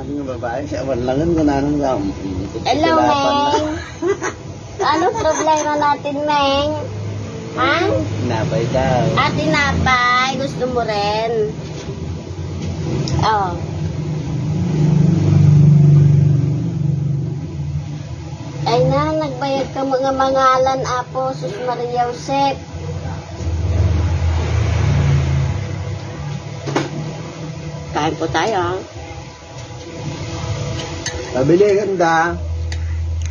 ating babae, siya wanlangan ko na nang gam. Hello, Meng. Ano problema natin, Meng? Ha? Napay daw. Ate Napay, gusto mo rin? Oh. Ay na, nagbayad ka mga mangalan, Apo, Sus Maria Josep. Kain po tayo, ha? Pabili ganda.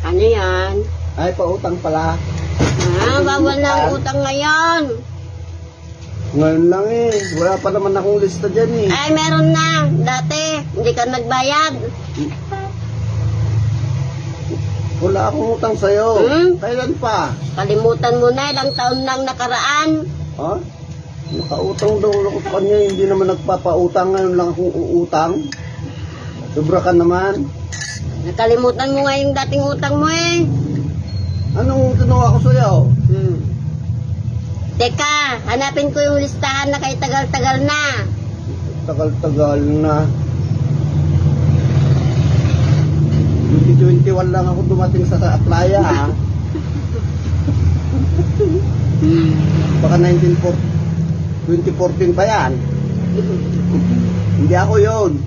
Ano yan? Ay, pautang pala. Bawal na ang utang ngayon. Ngayon lang eh. Wala pa naman akong lista dyan eh. Ay, meron na. Dati, hindi ka nagbayad. Wala akong utang sa'yo. Kailan pa? Kalimutan mo na, ilang taon nang nakaraan. Ha? Nakautang daw ako sa kanya. Hindi naman nagpapautang. Ngayon lang akong uutang. Sobra ka naman. Nakalimutan mo nga yung dating utang mo eh. Anong ginawa ko sa'yo? Teka, hanapin ko yung listahan na kay tagal-tagal na. Tagal-tagal na. 2021 lang ako dumating sa playa ha. Baka 2014 pa yan. Hindi ako yun.